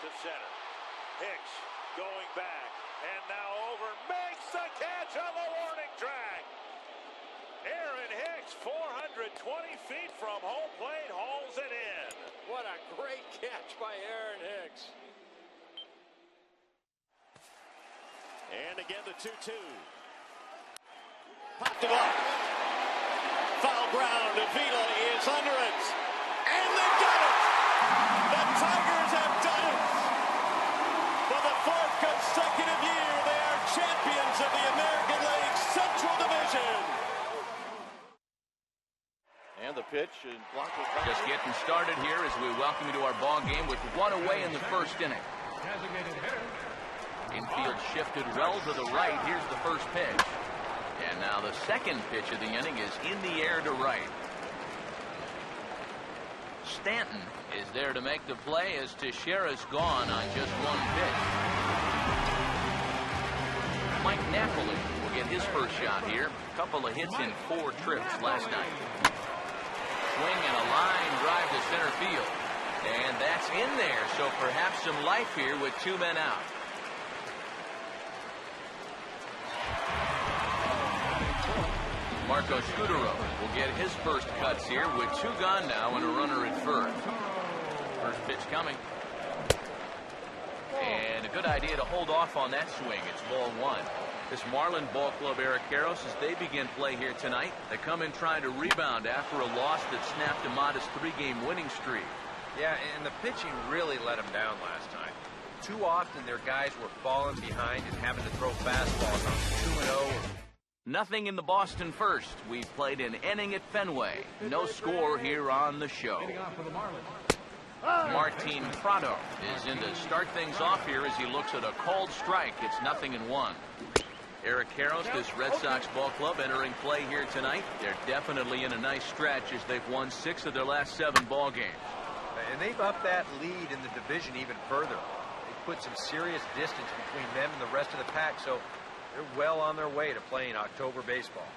to center. Hicks going back, and now over, makes the catch on the warning track. Aaron Hicks, 420 feet from home plate, hauls it in. What a great catch by Aaron Hicks. And again the 2-2. Popped it up. Foul ground. Avila is under it. And they got it. The Tigers have done it. For the fourth consecutive year, they are champions of the American League Central Division. And the pitch and block. Just getting started here as we welcome you to our ball game with one away in the first inning. Infield shifted well to the right. Here's the first pitch. And now the second pitch of the inning is in the air to right. Stanton is there to make the play as Teixeira's gone on just one pitch. Mike Napoli will get his first shot here. A couple of hits in 4 trips last night. Swing and a line drive to center field. And that's in there, so perhaps some life here with 2 men out. Marco Scutaro will get his first cuts here with 2 gone now and a runner at first. First pitch coming. And a good idea to hold off on that swing. It's ball 1. This Marlin ball club, Arqueros, as they begin play here tonight, they come in trying to rebound after a loss that snapped a modest 3-game winning streak. Yeah, and the pitching really let them down last time. Too often their guys were falling behind and having to throw fastballs on 2-0. Nothing in the Boston first. We've played an inning at Fenway. No score here on the show. Martin Prado is in to start things off here as he looks at a called strike. It's 0-1. Arqueros, this Red Sox ball club, entering play here tonight. They're definitely in a nice stretch as they've won 6 of their last 7 ball games. And they've upped that lead in the division even further. They put some serious distance between them and the rest of the pack, so they're well on their way to playing October baseball.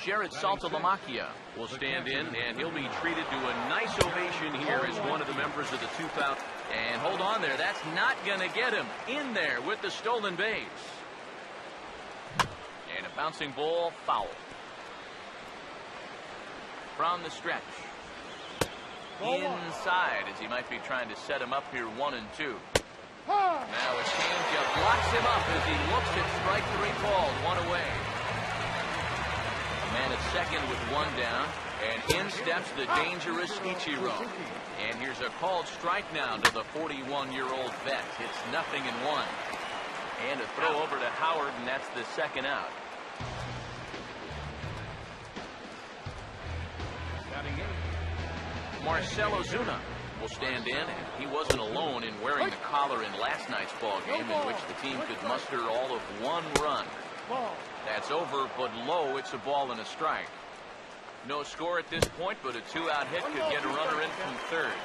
Jared Saltalamacchia will stand in, and he'll be treated to a nice ovation here as one of the members of the 2000. And hold on there, that's not going to get him in there with the stolen base. And a bouncing ball, foul. From the stretch. Inside as he might be trying to set him up here 1-2. Now a changeup blocks him up as he looks at strike 3 called, 1 away. Man at second with 1 down, and in steps the dangerous Ichiro. And here's a called strike now to the 41-year-old vet. It's 0-1. And a throw over to Howard, and that's the second out. Marcell Ozuna will stand in, and he wasn't alone in wearing the collar in last night's ball game, in which the team could muster all of 1 run. That's over, but low. It's a ball and a strike. No score at this point, but a 2-out hit could get a runner in from third.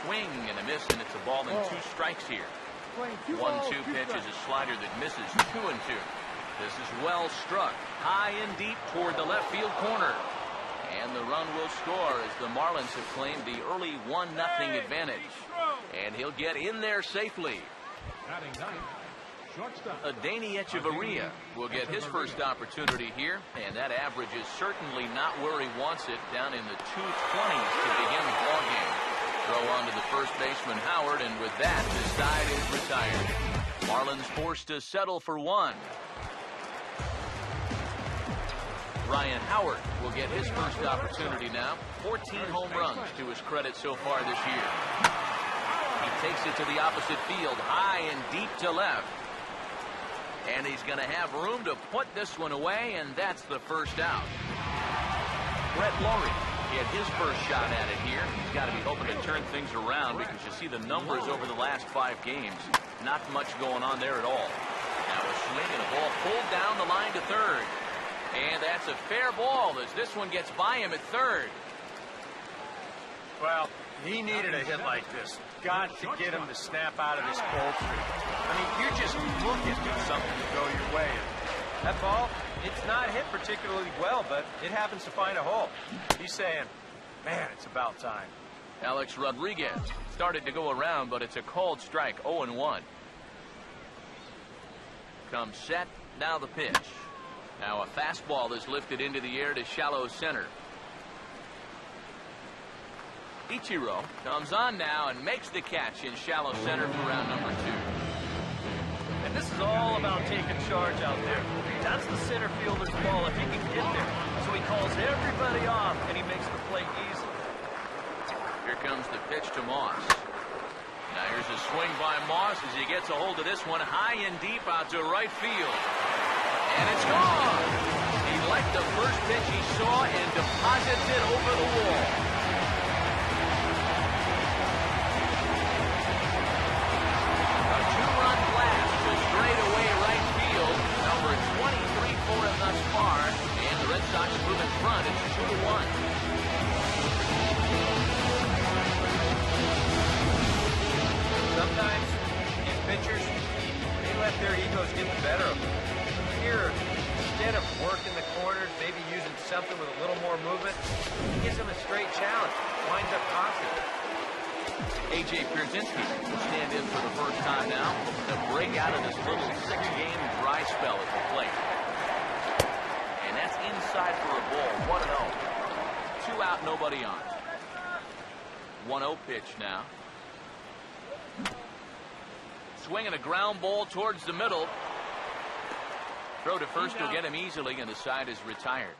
Swing and a miss, and it's a ball and 2 strikes here. 1-2 pitch is a slider that misses. 2-2. This is well struck, high and deep toward the left field corner. And the run will score as the Marlins have claimed the early 1-0 advantage. And he'll get in there safely. Adeiny Echeverria will get his first opportunity here, and that average is certainly not where he wants it, down in the 220s to begin the ball game. Throw on to the first baseman Howard, and with that, the side is retired. Marlins forced to settle for 1. Ryan Howard will get his first opportunity now. 14 home runs to his credit so far this year. He takes it to the opposite field, high and deep to left. And he's going to have room to put this one away, and that's the first out. Brett Lawrie had his first shot at it here. He's got to be hoping to turn things around, because you see the numbers over the last 5 games. Not much going on there at all. Now a swing and a ball pulled down the line to third. And that's a fair ball as this one gets by him at third. Well, he needed a hit like this. Got to get him to snap out of this cold streak. I mean, you're just looking for something to go your way. And that ball, it's not hit particularly well, but it happens to find a hole. He's saying, man, it's about time. Alex Rodriguez started to go around, but it's a called strike, 0-1. Comes set, now the pitch. Now a fastball is lifted into the air to shallow center. Ichiro comes on now and makes the catch in shallow center for round number 2. And this is all about taking charge out there. That's the center fielder's ball if he can get there. So he calls everybody off, and he makes the play easy. Here comes the pitch to Moss. Now here's a swing by Moss as he gets a hold of this one high and deep out to right field. And it's gone. He liked the first pitch he saw and deposits it over the wall. A 2-run blast to straightaway right field. Number 23 for him thus far. And the Red Sox move in front. It's 2-1. Sometimes, these pitchers, they let their egos get the better of them. Here, instead of working the corners, maybe using something with a little more movement, he gives them a straight challenge. Winds up costing them. A.J. Pierzynski will stand in for the first time now to break out of this little 6-game dry spell at the plate. And that's inside for a ball, 1-0. 2 out, nobody on. 1-0 pitch now. Swinging a ground ball towards the middle. Throw to first will get him easily, and the side is retired.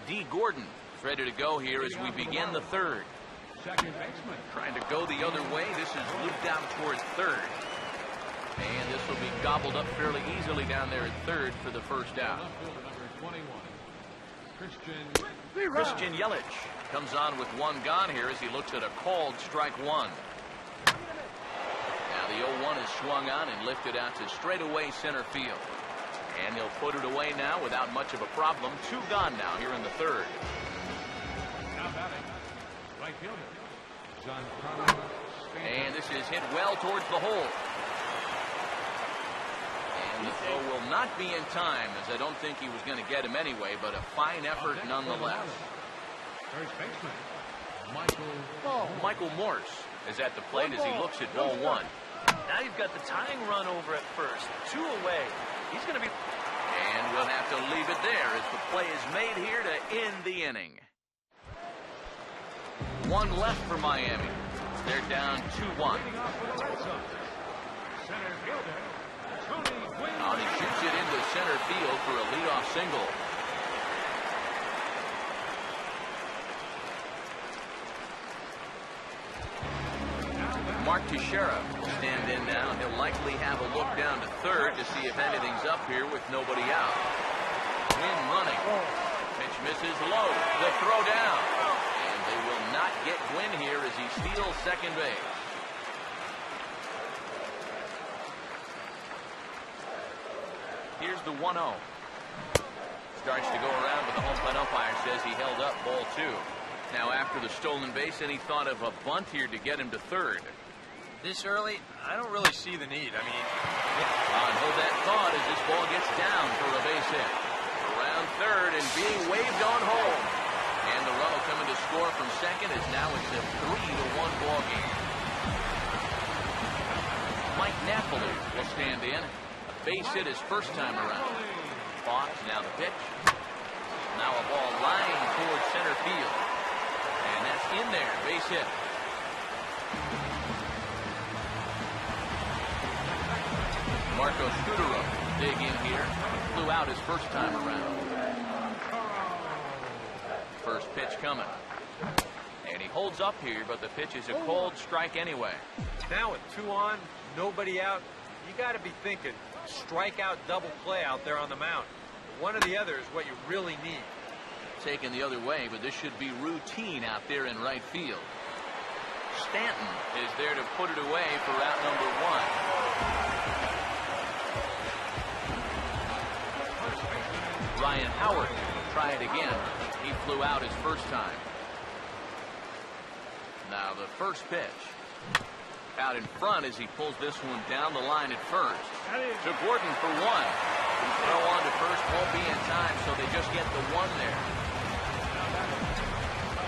D. Gordon is ready to go here as we begin the third. Trying to go the other way. This is looped out towards third. And this will be gobbled up fairly easily down there at third for the first out. Christian Yelich comes on with 1 gone here as he looks at a called strike 1. Now the 0-1 is swung on and lifted out to straightaway center field. And he'll put it away now without much of a problem. 2 gone now here in the third. Now batting, right fielder, and this is hit well towards the hole. And the throw will not be in time, as I don't think he was going to get him anyway, but a fine effort nonetheless. First baseman, Michael Morse is at the plate as he looks at ball 1. Now you've got the tying run over at first. 2 away. He's going to be... And we'll have to leave it there as the play is made here to end the inning. 1 left for Miami. They're down 2-1. center fielder, Tony Gwynn. Now he shoots it into center field for a leadoff single. Mark Teixeira will stand in now. He'll likely have a look down to third to see if anything's up here with nobody out. Gwynn running. Pitch misses low. The throw down. And they will not get Gwynn here as he steals second base. Here's the 1-0. Starts to go around, but the home plate umpire says he held up ball 2. Now after the stolen base, and he thought of a bunt here to get him to third. This early, I don't really see the need. I mean... Hold that thought as this ball gets down for a base hit. Around third and being waved on home. And the run will come in to score from second as now it's a 3-1 ball game. Mike Napoli will stand in. A base hit his first time around. Fox, now the pitch. Now a ball lying towards center field. And that's in there, base hit. Marco Scudero dig in here. Flew out his first time around. First pitch coming. And he holds up here, but the pitch is a cold strike anyway. Now with 2 on, nobody out, you got to be thinking strikeout double play out there on the mound. One or the other is what you really need. Taken the other way, but this should be routine out there in right field. Stanton is there to put it away for out number 1. Ryan Howard will try it again. He flew out his first time. Now the first pitch. Out in front as he pulls this one down the line at first. To Gordon for 1. Throw on to first won't be in time, so they just get the 1 there.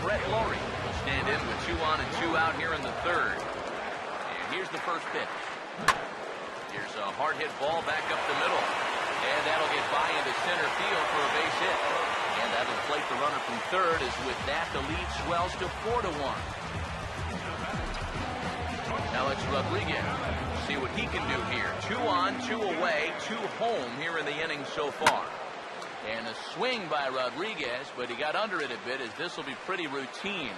Brett Lawrie will stand in with 2 on and 2 out here in the third. And here's the first pitch. Here's a hard hit ball back up the middle. And that'll get by into center field for a base hit. And that'll inflate the runner from third, as with that the lead swells to 4-1. Alex Rodriguez, see what he can do here. 2 on, 2 away, 2 home here in the inning so far. And a swing by Rodriguez, but he got under it a bit, as this will be pretty routine.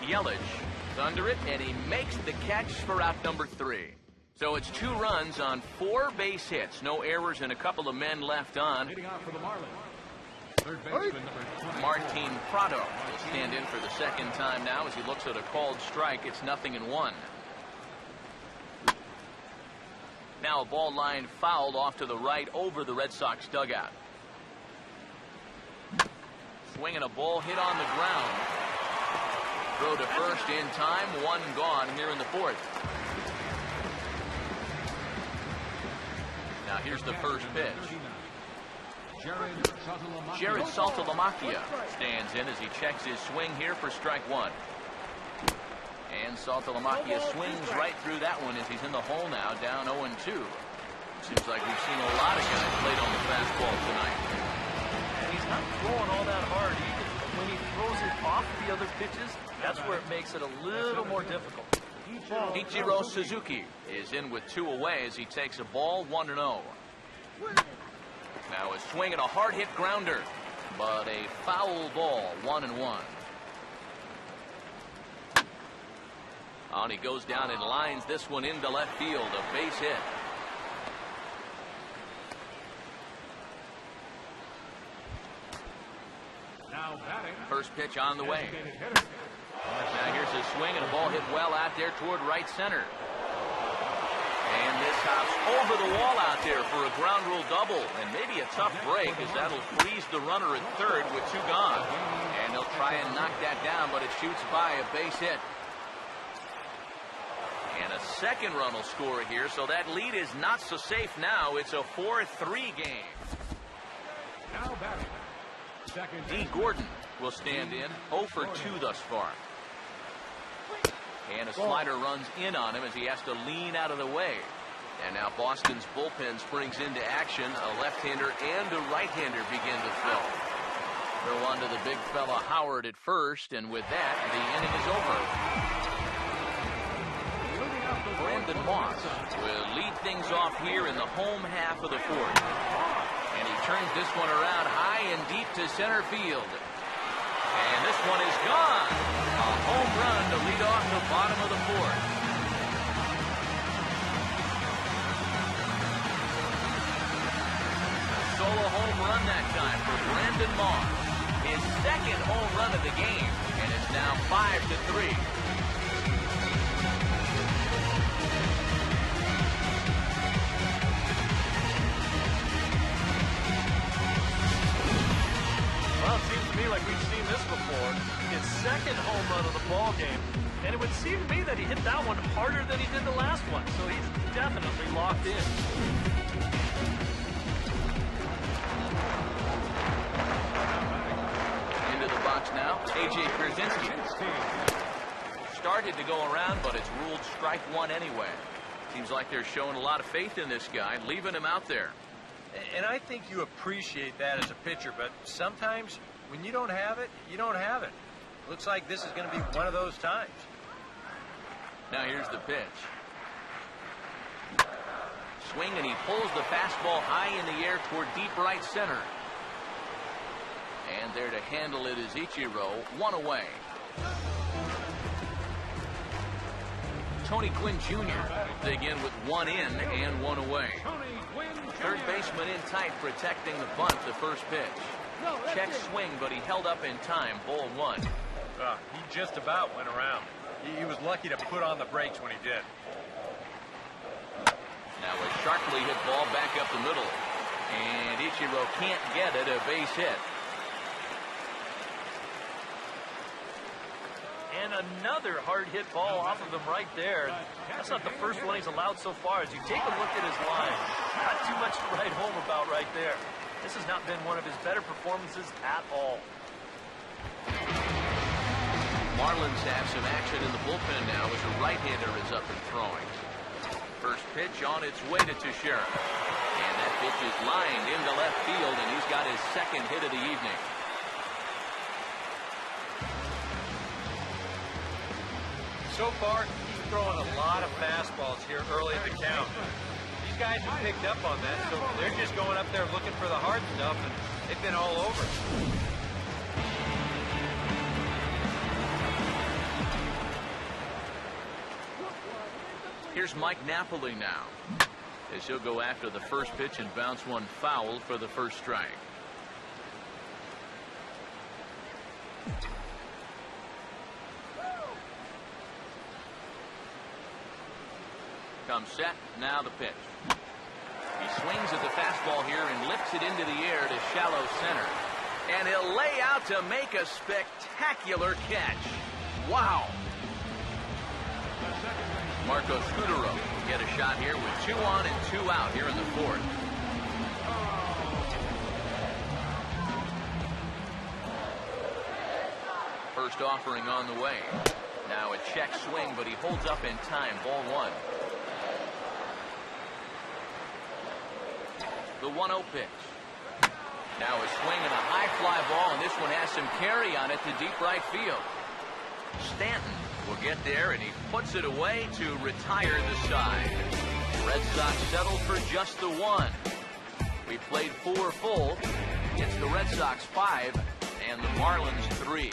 Yelich is under it, and he makes the catch for out number 3. So it's 2 runs on 4 base hits. No errors and a couple of men left on. Hitting out for the Marlins, third baseman number 20. Martin Prado will stand in for the second time now as he looks at a called strike. It's 0-1. Now a ball line fouled off to the right over the Red Sox dugout. Swinging a ball hit on the ground. Throw to first in time. 1 gone here in the fourth. Now here's the first pitch. Jared Saltalamacchia stands in as he checks his swing here for strike 1. And Saltalamacchia swings right through that one as he's in the hole now, down 0-2. Seems like we've seen a lot of guys played on the fastball tonight. He's not throwing all that hard either. When he throws it off the other pitches, that's where it makes it a little more difficult. Ichiro Suzuki is in with 2 away as he takes a ball 1-0. Now a swing and a hard hit grounder, but a foul ball, 1-1. On he goes down and lines this one into left field, a base hit. Now batting. First pitch on the way. Now here's a swing and a ball hit well out there toward right center. And this hops over the wall out there for a ground rule double. And maybe a tough break, as that'll freeze the runner at third with 2 gone. And they'll try and knock that down, but it shoots by a base hit. And a second run will score here, so that lead is not so safe now. It's a 4-3 game. Now batting. Second. D. Gordon will stand in, 0 for 2 thus far. And a slider runs in on him as he has to lean out of the way. And now Boston's bullpen springs into action. A left-hander and a right-hander begin to fill. Throw on to the big fella Howard at first, and with that, the inning is over. Brandon Moss will lead things off here in the home half of the fourth. And he turns this one around high and deep to center field. And this one is gone. A home run to lead off the bottom of the fourth. A solo home run that time for Brandon Moss. His second home run of the game. And it's now 5-3. Well, it seems to me like we've seen this before. His second home run of the ball game. And it would seem to me that he hit that one harder than he did the last one. So he's definitely locked in. Into the box now, A.J. Pierzynski. Started to go around, but it's ruled strike 1 anyway. Seems like they're showing a lot of faith in this guy, leaving him out there. And I think you appreciate that as a pitcher, but sometimes when you don't have it, you don't have it. Looks like this is going to be one of those times. Now here's the pitch. Swing, and he pulls the fastball high in the air toward deep right center. And there to handle it is Ichiro, 1 away. Tony Gwynn Jr. dig in with 1 in and 1 away. Third baseman in tight, protecting the bunt, the first pitch. Check swing, but he held up in time, ball 1. He just about went around. He was lucky to put on the brakes when he did. Now a sharply hit ball back up the middle. And Ichiro can't get it, a base hit. And another hard hit ball off of him right there. That's not the first one he's allowed so far. As you take a look at his line, not too much to write home about right there. This has not been one of his better performances at all. Marlins have some action in the bullpen now as a right-hander is up and throwing. First pitch on its way to Teixeira. And that pitch is lined into left field, and he's got his second hit of the evening. So far, he's throwing a lot of fastballs here early in the count. These guys have picked up on that, so they're just going up there looking for the hard stuff, and they've been all over it. Here's Mike Napoli now, as he'll go after the first pitch and bounce one foul for the first strike. Comes set, now the pitch. He swings at the fastball here and lifts it into the air to shallow center. And he'll lay out to make a spectacular catch. Wow. Marco Scutaro will get a shot here with 2 on and 2 out here in the fourth. First offering on the way. Now a check swing, but he holds up in time. Ball 1. The 1-0 pitch. Now a swing and a high fly ball, and this one has some carry on it to deep right field. Stanton will get there, and he puts it away to retire the side. Red Sox settled for just the 1. We played 4 full. It's the Red Sox 5 and the Marlins 3.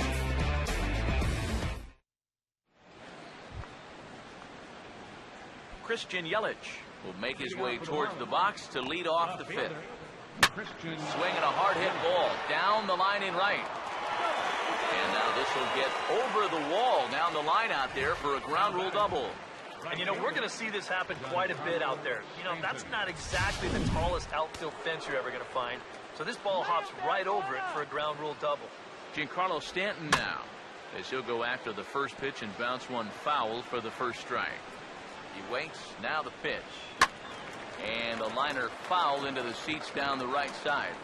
Christian Yelich will make his way towards the box to lead off the 5th. Swinging a hard hit ball down the line in right. And now this will get over the wall down the line out there for a ground rule double. And, you know, we're going to see this happen quite a bit out there. You know, that's not exactly the tallest outfield fence you're ever going to find. So this ball hops right over it for a ground rule double. Giancarlo Stanton now, as he'll go after the first pitch and bounce one foul for the first strike. He waits, now the pitch. And a liner fouled into the seats down the right side.